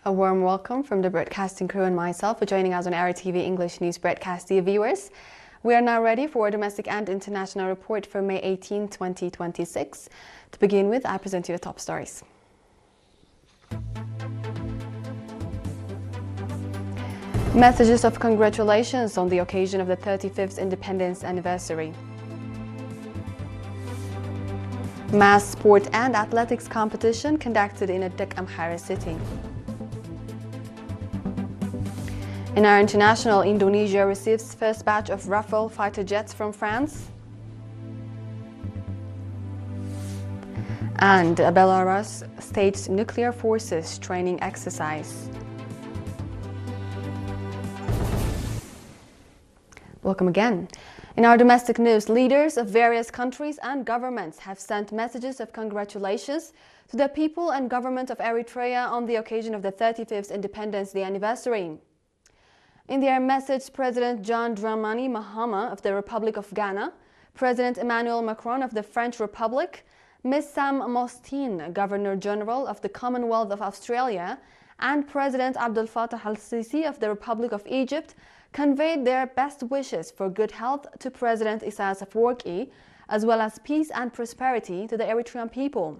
A warm welcome from the broadcasting crew and myself for joining us on ERi-TV English News Broadcast. Dear viewers, we are now ready for a domestic and international report for May 18, 2026. To begin with, I present you the top stories. Messages of congratulations on the occasion of the 35th independence anniversary. Mass sport and athletics competition conducted in Amhara city. In our international, Indonesia receives first batch of Rafale fighter jets from France. And Belarus staged nuclear forces training exercise. Welcome again. In our domestic news, leaders of various countries and governments have sent messages of congratulations to the people and government of Eritrea on the occasion of the 35th Independence Day anniversary. In their message, President John Dramani Mahama of the Republic of Ghana, President Emmanuel Macron of the French Republic, Ms. Sam Mostine, Governor-General of the Commonwealth of Australia, and President Abdel Fattah al-Sisi of the Republic of Egypt conveyed their best wishes for good health to President Isaias Afwerki, as well as peace and prosperity to the Eritrean people.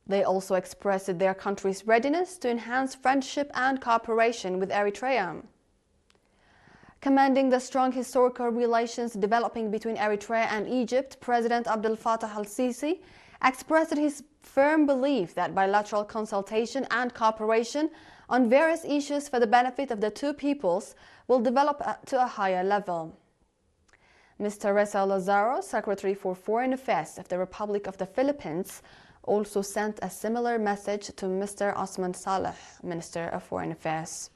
They also expressed their country's readiness to enhance friendship and cooperation with Eritrea. Commending the strong historical relations developing between Eritrea and Egypt, President Abdel Fattah al-Sisi expressed his firm belief that bilateral consultation and cooperation on various issues for the benefit of the two peoples will develop to a higher level. Mr. Reza Lazaro, Secretary for Foreign Affairs of the Republic of the Philippines, also sent a similar message to Mr. Osman Saleh, Minister of Foreign Affairs.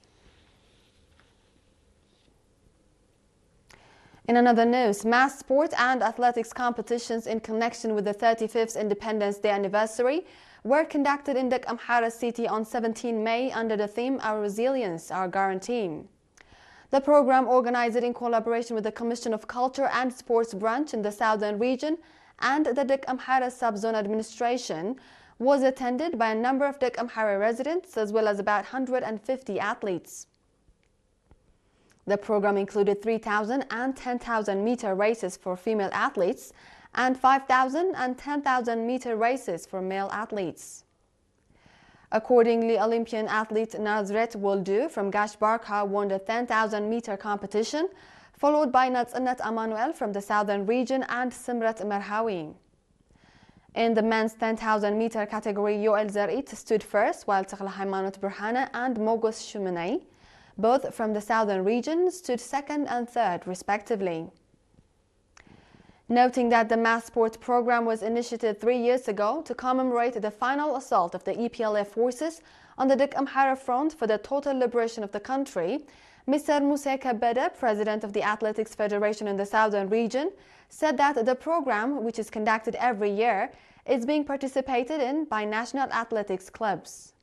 In another news, mass sport and athletics competitions in connection with the 35th Independence Day anniversary were conducted in Amhara city on 17 May under the theme Our Resilience, Our Guarantee. The program, organized in collaboration with the Commission of Culture and Sports branch in the southern region and the Amhara Sub-Zone Administration, was attended by a number of Amhara residents as well as about 150 athletes. The program included 3,000 and 10,000 meter races for female athletes and 5,000 and 10,000 meter races for male athletes. Accordingly, Olympian athlete Nazret Woldu from Gash Barka won the 10,000 meter competition, followed by Natsanat Amanuel from the southern region and Simrat Merhawi. In the men's 10,000 meter category, Yoel Zarit stood first, while Takhla Haymanot Burhana and Mogos Shumanay, both from the southern region, stood second and third, respectively. Noting that the mass sport program was initiated 3 years ago to commemorate the final assault of the EPLF forces on the Amhara front for the total liberation of the country, Mr. Musa Kabeda, President of the Athletics Federation in the Southern Region, said that the program, which is conducted every year, is being participated in by national athletics clubs.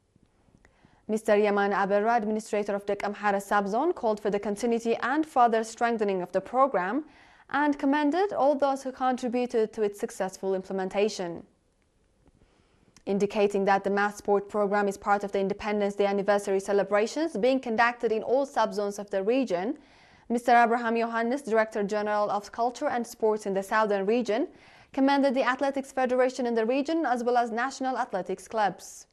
Mr. Yaman Aberra, Administrator of the Amhara Sub-Zone, called for the continuity and further strengthening of the program and commended all those who contributed to its successful implementation. Indicating that the mass sport program is part of the Independence Day anniversary celebrations being conducted in all sub-zones of the region, Mr. Abraham Yohannes, Director General of Culture and Sports in the Southern Region, commended the Athletics Federation in the region as well as national athletics clubs.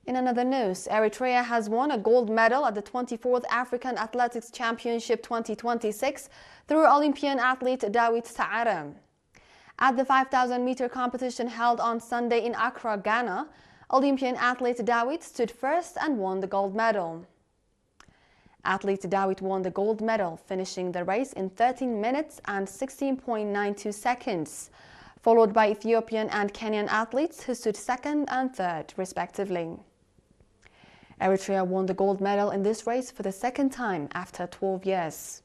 In another news, Eritrea has won a gold medal at the 24th African Athletics Championship 2026 through Olympian athlete Dawit Saara. At the 5,000 meter competition held on Sunday in Accra, Ghana, Olympian athlete Dawit stood first and won the gold medal. Athlete Dawit won the gold medal, finishing the race in 13 minutes and 16.92 seconds, followed by Ethiopian and Kenyan athletes who stood second and third, respectively. Eritrea won the gold medal in this race for the second time after 12 years.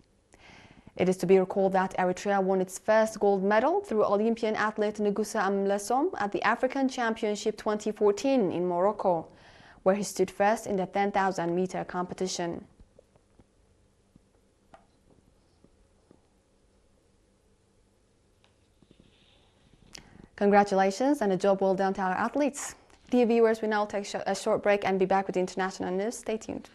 It is to be recalled that Eritrea won its first gold medal through Olympian athlete Nugusa Amlesom at the African Championship 2014 in Morocco, where he stood first in the 10,000 meter competition. Congratulations and a job well done to our athletes. Dear viewers, we now take a short break and be back with the international news. Stay tuned.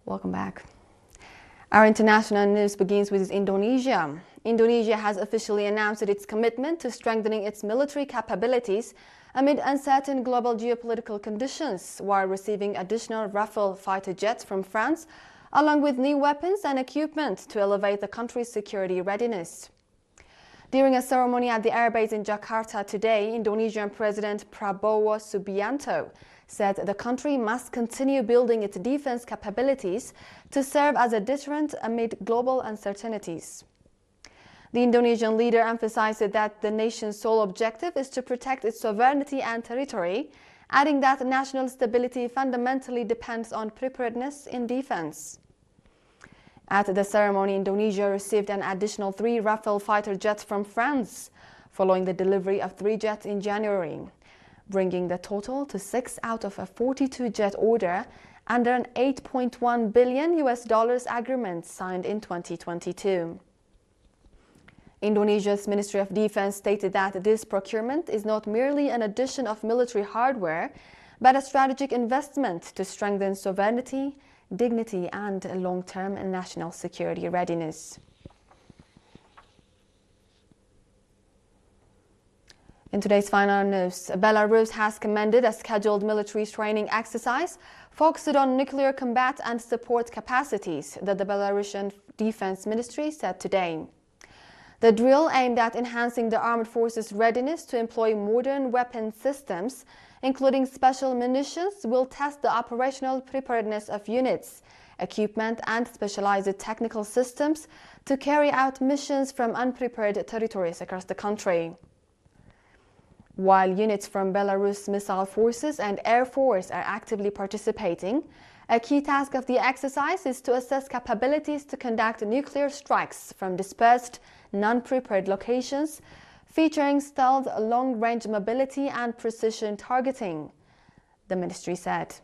Welcome back. Our international news begins with Indonesia. Indonesia has officially announced its commitment to strengthening its military capabilities amid uncertain global geopolitical conditions, while receiving additional Rafale fighter jets from France, along with new weapons and equipment to elevate the country's security readiness. During a ceremony at the airbase in Jakarta today, Indonesian President Prabowo Subianto said the country must continue building its defense capabilities to serve as a deterrent amid global uncertainties. The Indonesian leader emphasized that the nation's sole objective is to protect its sovereignty and territory, adding that national stability fundamentally depends on preparedness in defense. At the ceremony, Indonesia received an additional 3 Rafale fighter jets from France, following the delivery of 3 jets in January, bringing the total to 6 out of a 42-jet order under an $8.1 billion agreement signed in 2022. Indonesia's Ministry of Defense stated that this procurement is not merely an addition of military hardware, but a strategic investment to strengthen sovereignty, dignity, and long-term national security readiness. In today's final news, Belarus has commended a scheduled military training exercise focused on nuclear combat and support capacities that the Belarusian Defense Ministry said today. The drill, aimed at enhancing the armed forces' readiness to employ modern weapon systems, including special munitions, will test the operational preparedness of units, equipment, and specialized technical systems to carry out missions from unprepared territories across the country. While units from Belarus Missile Forces and Air Force are actively participating, a key task of the exercise is to assess capabilities to conduct nuclear strikes from dispersed, non-prepared locations, featuring stealth, long-range mobility, and precision targeting, the ministry said.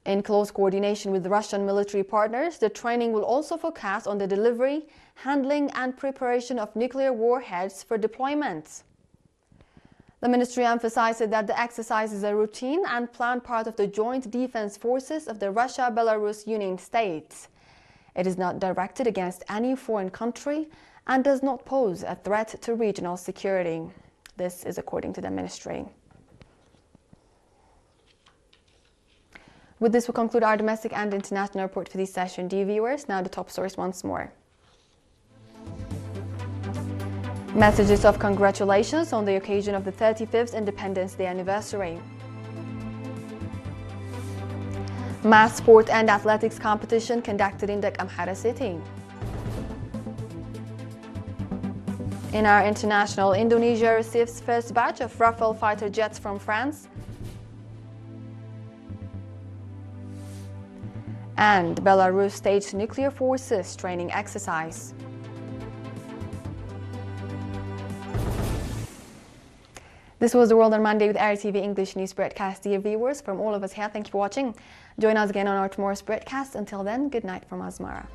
In close coordination with Russian military partners, the training will also focus on the delivery, handling, and preparation of nuclear warheads for deployment. The ministry emphasized that the exercise is a routine and planned part of the joint defense forces of the Russia-Belarus Union states. It is not directed against any foreign country and does not pose a threat to regional security. This is according to the ministry. With this, we conclude our domestic and international report for this session. Dear viewers, now the top stories once more. Messages of congratulations on the occasion of the 35th Independence Day anniversary. Mass sport and athletics competition conducted in the Amhara city. In our international, Indonesia receives first batch of Rafale fighter jets from France. And Belarus staged nuclear forces training exercise. This was The World on Monday with ERi-TV English News broadcast. Dear viewers, from all of us here, thank you for watching. Join us again on our tomorrow's broadcast. Until then, good night from Asmara.